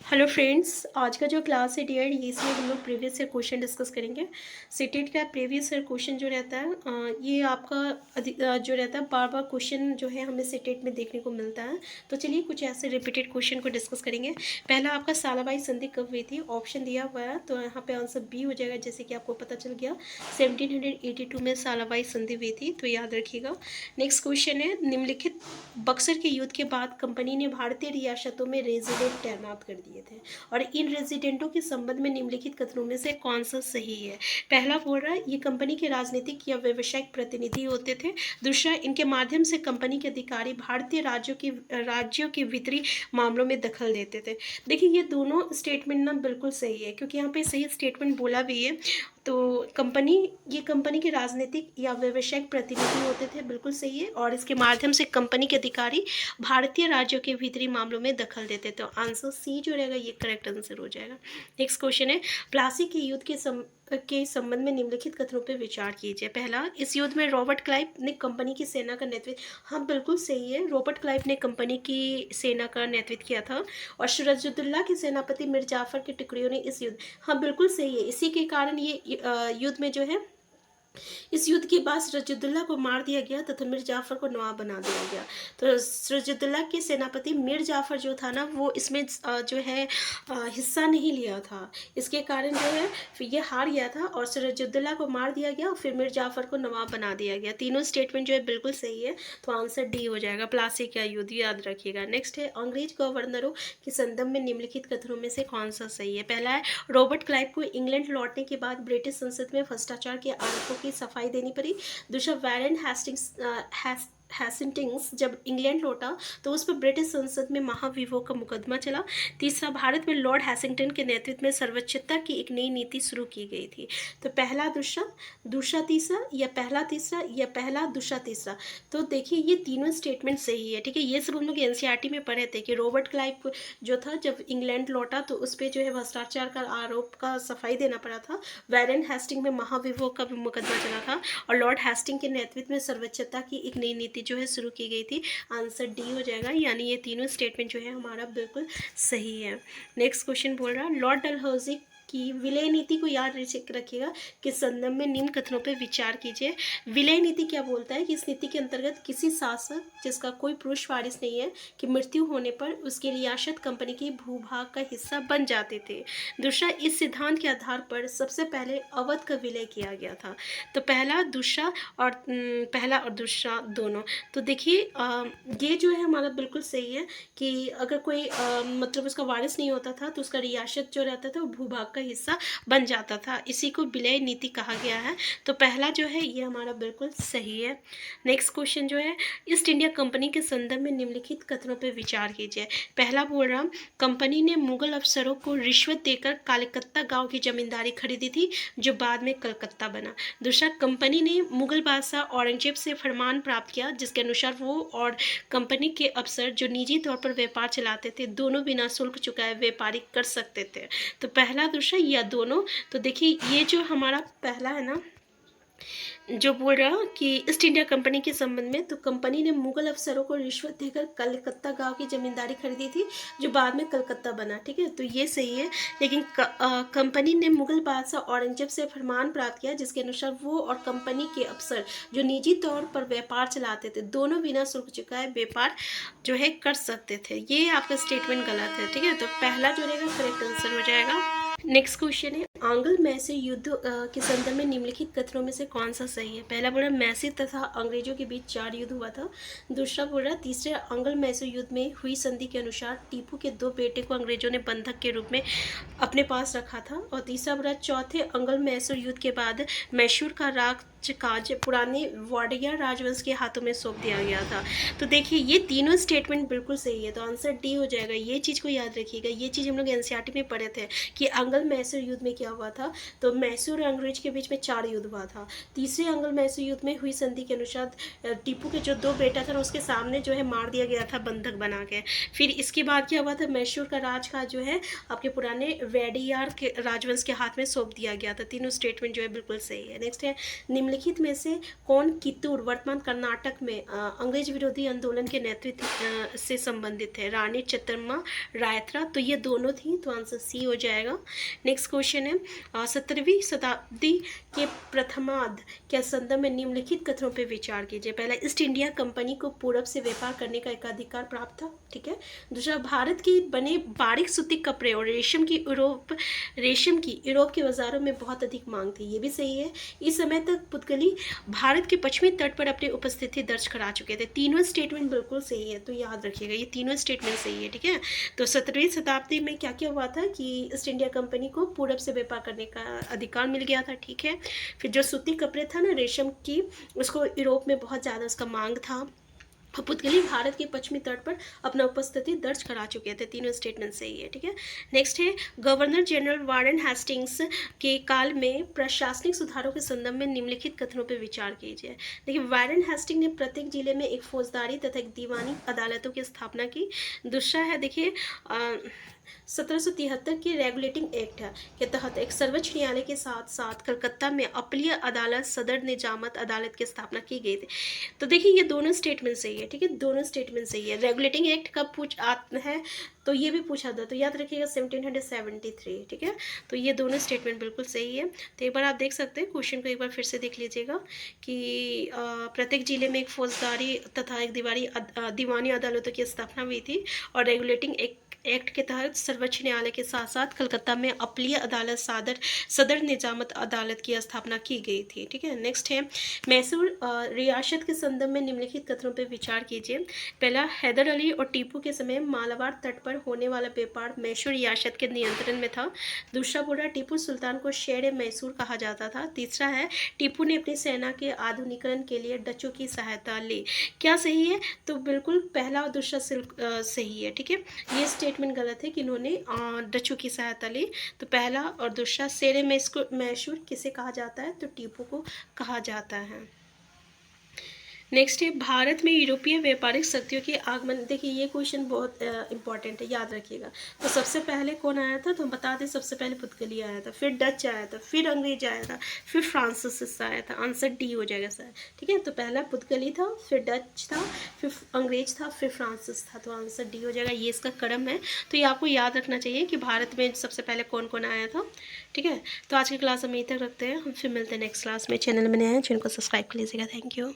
Hello friends, आज का जो क्लास है डियर, ये इसमें हम लोग प्रीवियस ईयर क्वेश्चन डिस्कस करेंगे। सीटेट का प्रीवियस ईयर क्वेश्चन जो रहता है ये आपका जो रहता है बार बार क्वेश्चन जो है हमें सीटेट में देखने को मिलता है। तो चलिए कुछ ऐसे रिपीटेड क्वेश्चन को डिस्कस करेंगे। पहला आपका सालाबाई संधि कब हुई थी, ऑप्शन दिया हुआ है, तो यहाँ पे आंसर बी हो जाएगा। जैसे कि आपको पता चल गया 1782 में सालाबाई संधि हुई थी, तो याद रखिएगा। नेक्स्ट क्वेश्चन है, निम्नलिखित बक्सर के युद्ध के बाद कंपनी ने भारतीय रियासतों में रेजिडेंट तैनात कर दिए थे और इन रेजिडेंटों के संबंध में निम्नलिखित कथनों में से कौन सा सही है। पहला बोल रहा है ये कंपनी के राजनीतिक या व्यवसायिक प्रतिनिधि होते थे। दूसरा, इनके माध्यम से कंपनी के अधिकारी भारतीय राज्यों के भीतरी मामलों में दखल देते थे। देखिए ये दोनों स्टेटमेंट ना बिल्कुल सही है, क्योंकि यहाँ पे सही स्टेटमेंट बोला भी है। तो ये कंपनी के राजनीतिक या व्यवसायिक प्रतिनिधि होते थे, बिल्कुल सही है। और इसके माध्यम से कंपनी के अधिकारी भारतीय राज्यों के भीतरी मामलों में दखल देते थे। तो आंसर सी जो रहेगा ये करेक्ट आंसर हो जाएगा। नेक्स्ट क्वेश्चन है, प्लासी के युद्ध के संबंध में निम्नलिखित कथनों पर विचार कीजिए। पहला, इस युद्ध में रॉबर्ट क्लाइव ने कंपनी की सेना का नेतृत्व, हाँ बिल्कुल सही है, रॉबर्ट क्लाइव ने कंपनी की सेना का नेतृत्व किया था। और सिराजुद्दौला के सेनापति मीर जाफर के टुकड़ियों ने इस युद्ध, हाँ बिल्कुल सही है, इसी के कारण ये युद्ध में जो है इस युद्ध के बाद सिराजुद्दौला को मार दिया गया तथा मीर जाफर को नवाब बना दिया गया। तो सिराजुद्दौला के सेनापति मीर जाफर जो था ना, वो इसमें जो है हिस्सा नहीं लिया था। इसके कारण जो है फिर ये हार गया था और सिराजुद्दौला को मार दिया गया और फिर मीर जाफर को नवाब बना दिया गया। तीनों स्टेटमेंट जो है बिल्कुल सही है, तो आंसर डी हो जाएगा, प्लासी का युद्ध, याद रखिएगा। नेक्स्ट है, अंग्रेज गवर्नरों के संदर्भ में निम्नलिखित कथनों में से कौन सा सही है। पहला है, रॉबर्ट क्लाइव को इंग्लैंड लौटने के बाद ब्रिटिश संसद में भ्रष्टाचार के आरोपों की सफाई देनी पड़ी। दूसरा, वारेन हेस्टिंग्स जब इंग्लैंड लौटा तो उस पर ब्रिटिश संसद में महाभियोग का मुकदमा चला। तीसरा, भारत में लॉर्ड हैसिंगटन के नेतृत्व में सर्वोच्चता की एक नई नीति शुरू की गई थी। तो पहला दूसरा, दूसरा तीसरा, या पहला तीसरा, या पहला दूसरा तीसरा। तो देखिए ये तीनों स्टेटमेंट सही है, ठीक है। ये सब हम लोग एनसीईआरटी में पढ़े थे कि रॉबर्ट क्लाइव जो था जब इंग्लैंड लौटा तो उस पर जो है भ्रष्टाचार का आरोप का सफाई देना पड़ा था। वारेन हेस्टिंग में महाभियोग का भी मुकदमा चला था और लॉर्ड हेस्टिंग के नेतृत्व में सर्वोच्चता की एक नई नीति जो है शुरू की गई थी। आंसर डी हो जाएगा, यानी ये तीनों स्टेटमेंट जो है हमारा बिल्कुल सही है। नेक्स्ट क्वेश्चन बोल रहा है, लॉर्ड डलहौजी की विलय नीति को याद रखिएगा कि संदर्भ में निम्न कथनों पर विचार कीजिए। विलय नीति क्या बोलता है कि इस नीति के अंतर्गत किसी शासक जिसका कोई पुरुष वारिस नहीं है कि मृत्यु होने पर उसकी रियासत कंपनी के भूभाग का हिस्सा बन जाते थे। दूसरा, इस सिद्धांत के आधार पर सबसे पहले अवध का विलय किया गया था। तो पहला और दूसरा दोनों। तो देखिए ये जो है हमारा बिल्कुल सही है कि अगर कोई मतलब उसका वारिस नहीं होता था तो उसका रियासत जो रहता था वो भूभाग का हिस्सा बन जाता था, इसी को विलय नीति कहा गया है। तो पहला जो है ये हमारा बिल्कुल सही है। नेक्स्ट क्वेश्चन जो है, ईस्ट इंडिया कंपनी के संदर्भ में निम्नलिखित कथनों पर विचार कीजिए। पहला बोल रहा हूँ, कंपनी ने मुगल अफसरों को रिश्वत देकर कलकत्ता गांव की जमींदारी खरीदी थी जो बाद में कलकत्ता बना। दूसरा, कंपनी ने मुगल बादशाह औरंगजेब से फरमान प्राप्त किया जिसके अनुसार वो और कंपनी के अफसर जो निजी तौर पर व्यापार चलाते थे दोनों बिना शुल्क चुकाए व्यापारी कर सकते थे। तो पहला दूसरा या दोनों। तो देखिए ये जो हमारा पहला है ना, जो बोल रहा कि ईस्ट इंडिया कंपनी के संबंध में, तो कंपनी ने मुगल अफसरों को रिश्वत देकर कलकत्ता गांव की जमींदारी खरीदी थी जो बाद में कलकत्ता बना, ठीक है। तो ये सही है। लेकिन कंपनी ने मुगल बादशाह औरंगजेब से फरमान प्राप्त किया जिसके अनुसार वो और कंपनी के अफसर जो निजी तौर पर व्यापार चलाते थे दोनों बिना शुल्क चुकाए व्यापार जो है कर सकते थे। ये आपका स्टेटमेंट गलत है, ठीक है। तो पहला जो रहेगा करेक्ट आंसर हो जाएगा। नेक्स्ट क्वेश्चन है, आंग्ल मैसूर युद्ध के संदर्भ में निम्नलिखित कथनों में से कौन सा सही है। पहला बोल रहा मैसूर तथा अंग्रेजों के बीच 4 युद्ध हुआ था। दूसरा बोल रहा तीसरे आंग्ल मैसूर युद्ध में हुई संधि के अनुसार टीपू के 2 बेटे को अंग्रेजों ने बंधक के रूप में अपने पास रखा था। और तीसरा बोल रहा चौथे आंग्ल मैसूर युद्ध के बाद मैसूर का काज पुराने वाडिया राजवंश के हाथों में सौंप दिया गया था। तो देखिए ये तीनों स्टेटमेंट बिल्कुल सही है, तो आंसर डी हो जाएगा। ये चीज़ को याद रखिएगा, ये चीज़ हम लोग एनसीईआरटी में पढ़े थे कि आंग्ल मैसूर युद्ध में क्या हुआ था। तो मैसूर और अंग्रेज के बीच में 4 युद्ध हुआ था। तीसरे आंग्ल मैसूर युद्ध में हुई संधि के अनुसार टीपू के जो 2 बेटा था उसके सामने जो है मार दिया गया था बंधक बना के। फिर इसके बाद क्या हुआ था, मैसूर का राज का जो है आपके पुराने वेडियार के राजवंश के हाथ में सौंप दिया गया था। तीनों स्टेटमेंट जो है बिल्कुल सही है। नेक्स्ट है, निम्नलिखित में से कौन कित्तूर वर्तमान कर्नाटक में अंग्रेज विरोधी आंदोलन के नेतृत्व से संबंधित है? रानी चित्तम्मा रायत्रा, तो ये दोनों थी, तो आंसर सी हो जाएगा। नेक्स्ट क्वेश्चन है 17वीं शताब्दी के प्रथमार्ध के संदर्भ में निम्नलिखित कथनों पर विचार कीजिए। पहला, ईस्ट इंडिया कंपनी को पूरब से व्यापार करने का एकाधिकार प्राप्त था, ठीक है। दूसरा, भारत की बने बारीक सूती कपड़े और रेशम की यूरोप के बाजारों में बहुत अधिक मांग थी, ये भी सही है। इस समय तक पुतगली भारत के पश्चिमी तट पर अपनी उपस्थिति दर्ज करा चुके थे। तीनों स्टेटमेंट बिल्कुल सही है, तो याद रखिएगा ये तीनों स्टेटमेंट सही है, ठीक है। तो 17वीं शताब्दी में क्या क्या हुआ था कि ईस्ट इंडिया कंपनी को पूरब से व्यापार करने का अधिकार मिल गया था, ठीक है। फिर जो सूती कपड़े था ना रेशम की, उसको यूरोप में बहुत ज़्यादा उसका मांग था। पुतगली भारत के पश्चिमी तट पर अपना उपस्थिति दर्ज करा चुके थे। तीनों स्टेटमेंट सही है, ठीक है। नेक्स्ट है गवर्नर जनरल वारेन हेस्टिंग्स के काल में प्रशासनिक सुधारों के संदर्भ में निम्नलिखित कथनों पर विचार कीजिए। देखिए, वारेन हेस्टिंग ने प्रत्येक जिले में एक फौजदारी तथा एक दीवानी अदालतों की स्थापना की। दूसरा है देखिए 1773 के रेगुलेटिंग एक्ट के तहत एक सर्वोच्च न्यायालय के साथ साथ कलकत्ता में अपीलीय अदालत सदर निजामत अदालत की स्थापना की गई थी। तो देखिए ये दोनों स्टेटमेंट सही है, ठीक है, दोनों स्टेटमेंट सही है। रेगुलेटिंग एक्ट कब पूछ आता है तो ये भी पूछा था, तो याद रखिएगा 1773, ठीक है। तो ये दोनों स्टेटमेंट बिल्कुल सही है। तो एक बार आप देख सकते हैं क्वेश्चन को, एक बार फिर से देख लीजिएगा कि प्रत्येक जिले में एक फौजदारी तथा एक दीवानी अदालतों की स्थापना हुई थी और रेगुलेटिंग एक्ट के तहत सर्वोच्च न्यायालय के साथ साथ कलकत्ता में अपीलीय अदालत सदर निजामत अदालत की स्थापना की गई थी, ठीक है। नेक्स्ट है मैसूर रियासत के संदर्भ में निम्नलिखित कथनों पर विचार कीजिए। पहला, हैदर अली और टीपू के समय मालाबार तट पर होने वाला व्यापार मैसूर रियासत के नियंत्रण में था। दूसरा बोला टिप्पू सुल्तान को शेर मैसूर कहा जाता था। तीसरा है टीपू ने अपनी सेना के आधुनिकीकरण के लिए डचों की सहायता ली। क्या सही है? तो बिल्कुल पहला और दूसरा सही है, ठीक है। ये स्टेटमेंट गलत है कि इन्होंने डचों की सहायता ली। तो पहला और दूसरा, शेर मैसूर किसे कहा जाता है? तो टीपू को कहा जाता है। नेक्स्ट है भारत में यूरोपीय व्यापारिक शक्तियों के आगमन। देखिए ये क्वेश्चन बहुत इंपॉर्टेंट है, याद रखिएगा। तो सबसे पहले कौन आया था? तो हम बता दें, सबसे पहले पुर्तगाली आया था, फिर डच आया था, फिर अंग्रेज आया था, फिर फ्रांसीसी आया था। आंसर डी हो जाएगा सर, ठीक है। तो पहला पुर्तगाली था, फिर डच था, फिर अंग्रेज था, फिर फ्रांसिस था। तो आंसर डी हो जाएगा, ये इसका क्रम है। तो ये आपको याद रखना चाहिए कि भारत में सबसे पहले कौन कौन आया था, ठीक है। तो आज की क्लास हम यहीं तक रखते हैं, हम फिर मिलते हैं नेक्स्ट क्लास में। चैनल में नए हैं, चैनल को सब्सक्राइब कर लीजिएगा। Thank you.